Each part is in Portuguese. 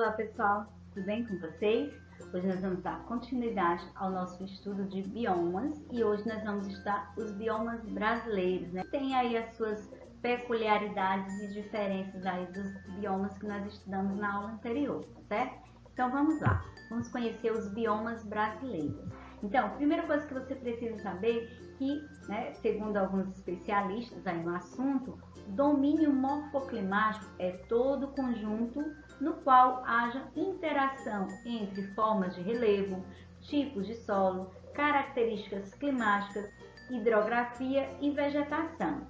Olá pessoal, tudo bem com vocês? Hoje nós vamos dar continuidade ao nosso estudo de biomas e hoje nós vamos estudar os biomas brasileiros, né? Tem aí as suas peculiaridades e diferenças aí dos biomas que nós estudamos na aula anterior, certo? Então vamos lá, vamos conhecer os biomas brasileiros. Então, a primeira coisa que você precisa saber é que, né, segundo alguns especialistas aí no assunto, domínio morfoclimático é todo conjunto no qual haja interação entre formas de relevo, tipos de solo, características climáticas, hidrografia e vegetação.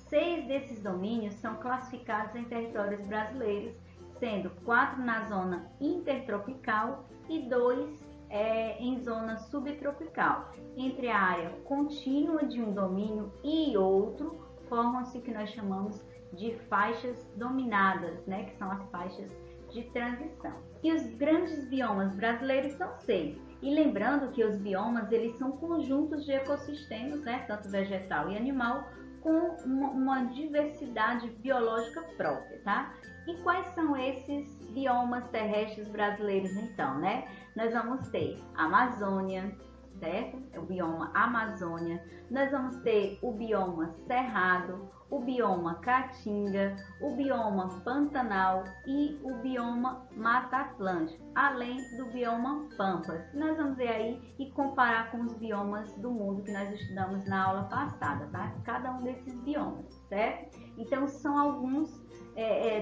6 desses domínios são classificados em territórios brasileiros, sendo 4 na zona intertropical e 2 em zona subtropical. Entre a área contínua de um domínio e outro, formam-se o que nós chamamos de faixas dominadas, né, que são as faixas de transição. E os grandes biomas brasileiros são 6. E lembrando que os biomas eles são conjuntos de ecossistemas, né, tanto vegetal e animal, com uma diversidade biológica própria, tá? E quais são esses biomas terrestres brasileiros então, né? Nós vamos ter a Amazônia, certo? É o bioma Amazônia. Nós vamos ter o bioma Cerrado, o bioma Caatinga, o bioma Pantanal e o bioma Mata Atlântica, além do bioma Pampas. Nós vamos ver aí e comparar com os biomas do mundo que nós estudamos na aula passada, tá? Cada um desses biomas, certo? Então, são alguns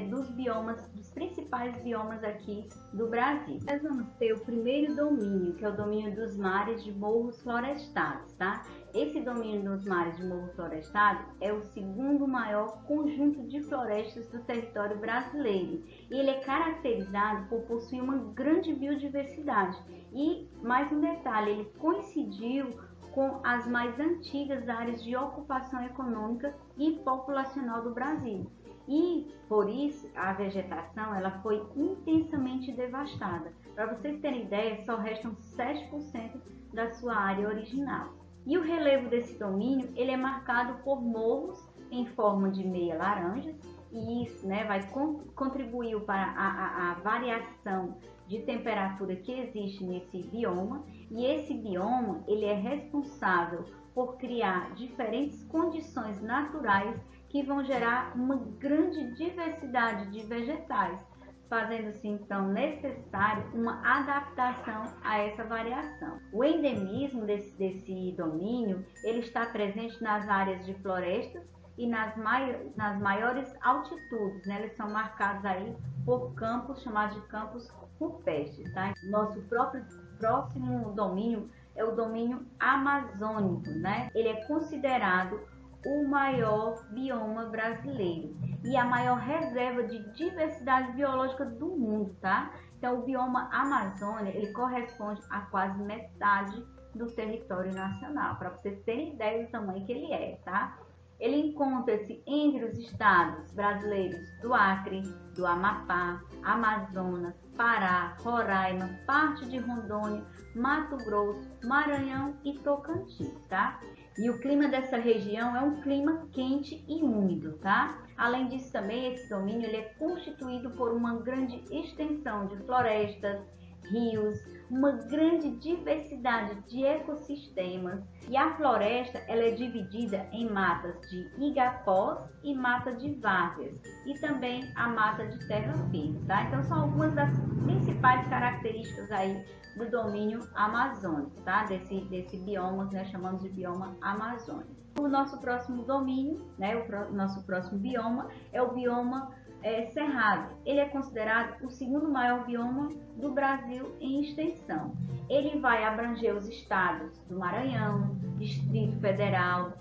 dos biomas, dos principais biomas aqui do Brasil. Nós vamos ter o primeiro domínio, que é o domínio dos mares de morros florestados, tá? Esse domínio dos mares de morros florestados é o segundo maior conjunto de florestas do território brasileiro. Ele é caracterizado por possuir uma grande biodiversidade. E, mais um detalhe, ele coincidiu com as mais antigas áreas de ocupação econômica e populacional do Brasil. E, por isso, a vegetação ela foi intensamente devastada. Para vocês terem ideia, só restam 7% da sua área original. E o relevo desse domínio ele é marcado por morros em forma de meia laranjas, e isso, né, vai contribuir para a variação de temperatura que existe nesse bioma. E esse bioma ele é responsável por criar diferentes condições naturais que vão gerar uma grande diversidade de vegetais, fazendo-se então necessário uma adaptação a essa variação. O endemismo desse domínio ele está presente nas áreas de florestas e nas maiores altitudes, né? Eles são marcados aí por campos chamados de campos rupestres, tá? Nosso próximo domínio é o domínio amazônico, né? Ele é considerado o maior bioma brasileiro e a maior reserva de diversidade biológica do mundo, tá? Então, o bioma Amazônia, ele corresponde a quase metade do território nacional, para vocês terem ideia do tamanho que ele é, tá? Ele encontra-se entre os estados brasileiros do Acre, do Amapá, Amazonas, Pará, Roraima, parte de Rondônia, Mato Grosso, Maranhão e Tocantins, tá? E o clima dessa região é um clima quente e úmido, tá? Além disso também, esse domínio ele é constituído por uma grande extensão de florestas, rios, uma grande diversidade de ecossistemas. E a floresta ela é dividida em matas de igapós e mata de várzeas e também a mata de terra firme, tá? Então são algumas das principais características aí do domínio amazônico, tá? Desse bioma, né, chamamos de bioma amazônico. O nosso próximo domínio, né, o nosso próximo bioma é o bioma Cerrado. Ele é considerado o segundo maior bioma do Brasil em extensão. Ele vai abranger os estados do Maranhão, Distrito Federal,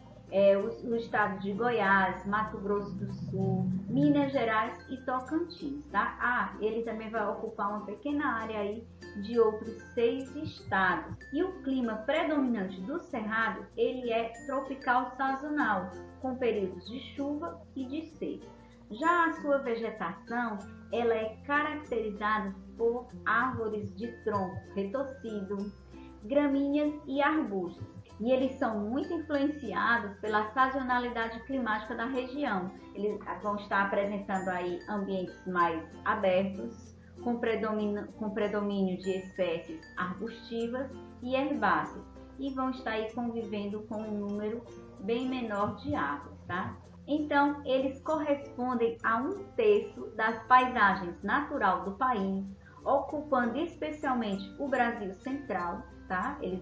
o estado de Goiás, Mato Grosso do Sul, Minas Gerais e Tocantins, tá? Ele também vai ocupar uma pequena área aí de outros 6 estados. E o clima predominante do Cerrado, ele é tropical sazonal, com períodos de chuva e de seca. Já a sua vegetação, ela é caracterizada por árvores de tronco retorcido, gramíneas e arbustos. E eles são muito influenciados pela sazonalidade climática da região. Eles vão estar apresentando aí ambientes mais abertos, com predomínio de espécies arbustivas e herbáceas, e vão estar aí convivendo com um número bem menor de árvores, tá? Então, eles correspondem a 1/3 das paisagens natural do país, ocupando especialmente o Brasil Central, tá? Ele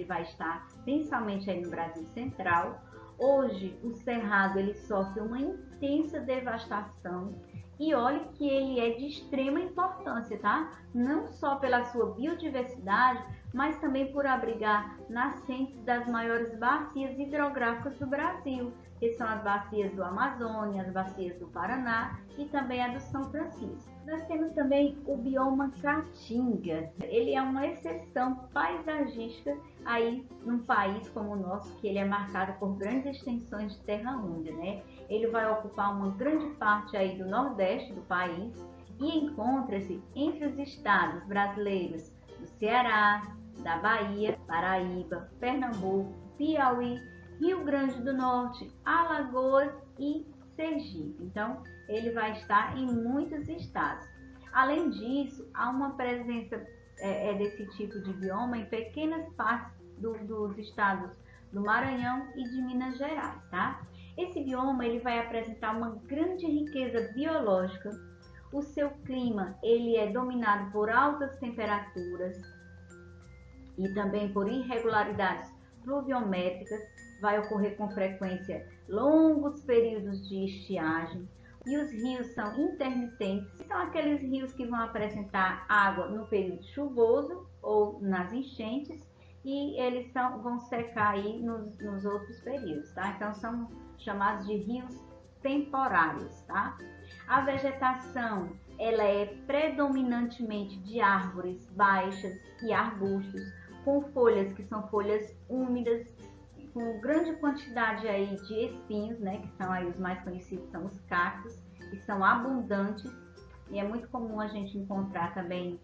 vai estar principalmente aí no Brasil Central. Hoje, o cerrado ele sofre uma intensa devastação e olhe que ele é de extrema importância, tá? Não só pela sua biodiversidade, mas também por abrigar nascentes das maiores bacias hidrográficas do Brasil, que são as bacias do Amazônia, as bacias do Paraná e também a do São Francisco. Nós temos também o bioma Caatinga. Ele é uma exceção paisagística aí num país como o nosso, que ele é marcado por grandes extensões de terra úmida, né? Ele vai ocupar uma grande parte aí do nordeste do país e encontra-se entre os estados brasileiros do Ceará, da Bahia, Paraíba, Pernambuco, Piauí, Rio Grande do Norte, Alagoas e Sergipe. Então, ele vai estar em muitos estados. Além disso, há uma presença desse tipo de bioma em pequenas partes dos estados do Maranhão e de Minas Gerais, tá? Esse bioma ele vai apresentar uma grande riqueza biológica. O seu clima ele é dominado por altas temperaturas e também por irregularidades pluviométricas. Vai ocorrer com frequência longos períodos de estiagem e os rios são intermitentes. São aqueles rios que vão apresentar água no período chuvoso ou nas enchentes e eles vão secar aí nos outros períodos, tá? Então são chamados de rios temporários, tá? A vegetação ela é predominantemente de árvores baixas e arbustos com folhas que são folhas úmidas, com grande quantidade aí de espinhos, né, que são aí os mais conhecidos, são os cactos, que são abundantes, e é muito comum a gente encontrar também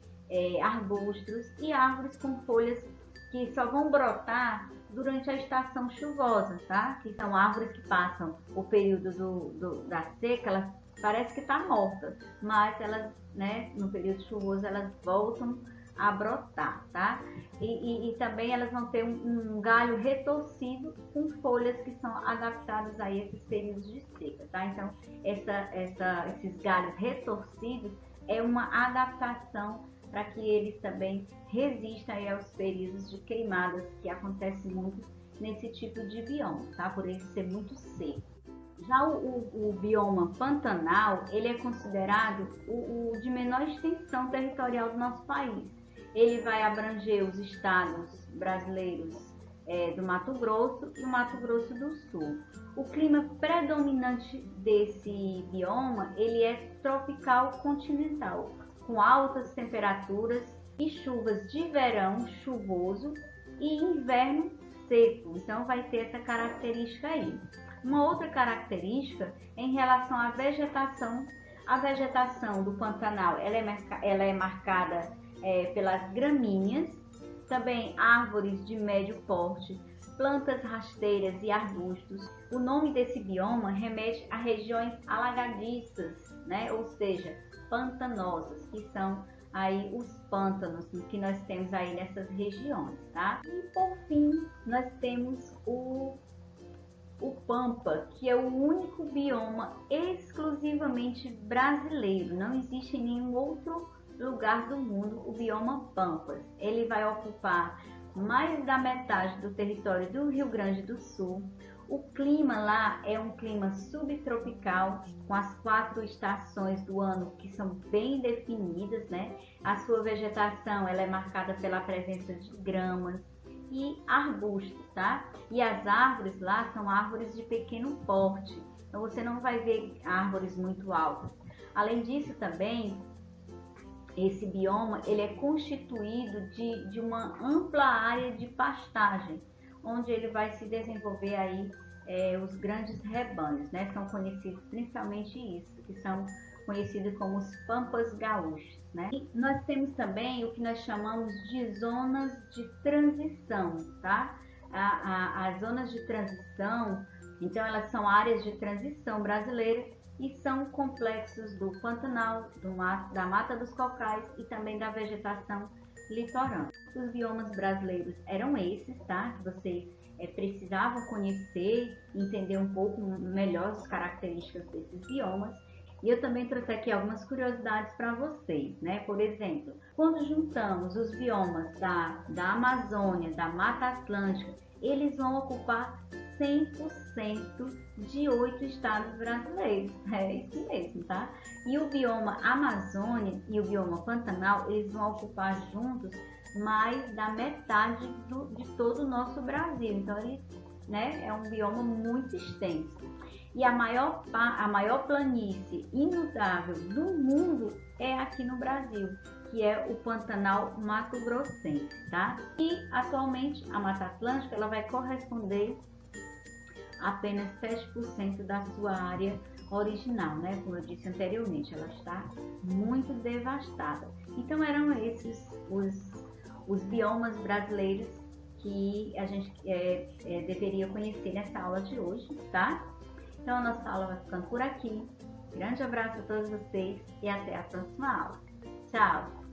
arbustos e árvores com folhas que só vão brotar durante a estação chuvosa, tá? Que são árvores que passam o período da seca, elas parece que tá morta, mas elas, né, no período chuvoso elas voltam a brotar, tá? E também elas vão ter um galho retorcido com folhas que são adaptadas a esses períodos de seca, tá? Então, esses galhos retorcidos é uma adaptação para que eles também resistam aí aos períodos de queimadas que acontecem muito nesse tipo de bioma, tá? Por ele ser muito seco. Já o bioma Pantanal, ele é considerado o de menor extensão territorial do nosso país. Ele vai abranger os estados brasileiros do Mato Grosso e o Mato Grosso do Sul. O clima predominante desse bioma, ele é tropical continental, com altas temperaturas e chuvas de verão chuvoso e inverno seco. Então vai ter essa característica aí. Uma outra característica em relação à vegetação. A vegetação do Pantanal ela é marcada pelas gramíneas, também árvores de médio porte, plantas rasteiras e arbustos. O nome desse bioma remete a regiões alagadiças, né? Ou seja, pantanosas, que são aí os pântanos que nós temos aí nessas regiões, tá? E por fim, nós temos o Pampa, que é o único bioma exclusivamente brasileiro. Não existe em nenhum outro lugar do mundo o bioma Pampas. Ele vai ocupar mais da metade do território do Rio Grande do Sul. O clima lá é um clima subtropical, com as 4 estações do ano que são bem definidas, né? A sua vegetação ela é marcada pela presença de gramas e arbustos, tá? E as árvores lá são árvores de pequeno porte, então você não vai ver árvores muito altas. Além disso também, esse bioma ele é constituído de uma ampla área de pastagem, onde ele vai se desenvolver aí os grandes rebanhos, né? São conhecidos principalmente isso, que são conhecidos como os pampas gaúchos, né? E nós temos também o que nós chamamos de zonas de transição, tá? As zonas de transição Então elas são áreas de transição brasileira e são complexos do Pantanal, da Mata dos Cocais e também da vegetação litorânea. Os biomas brasileiros eram esses, tá? Que vocês precisavam conhecer, entender um pouco melhor as características desses biomas. E eu também trouxe aqui algumas curiosidades para vocês, né? Por exemplo, quando juntamos os biomas da Amazônia, da Mata Atlântica, eles vão ocupar 100% de 8 estados brasileiros. É isso mesmo, tá? E o bioma Amazônia e o bioma Pantanal, eles vão ocupar juntos mais da metade de todo o nosso Brasil. Então, ele, né, é um bioma muito extenso. E a maior planície inutável do mundo é aqui no Brasil, que é o Pantanal Mato Grossense, tá? E atualmente a Mata Atlântica ela vai corresponder a apenas 7% da sua área original, né? Como eu disse anteriormente, ela está muito devastada. Então eram esses os biomas brasileiros que a gente deveria conhecer nessa aula de hoje, tá? Então a nossa aula vai ficando por aqui. Grande abraço a todos vocês e até a próxima aula. Tchau!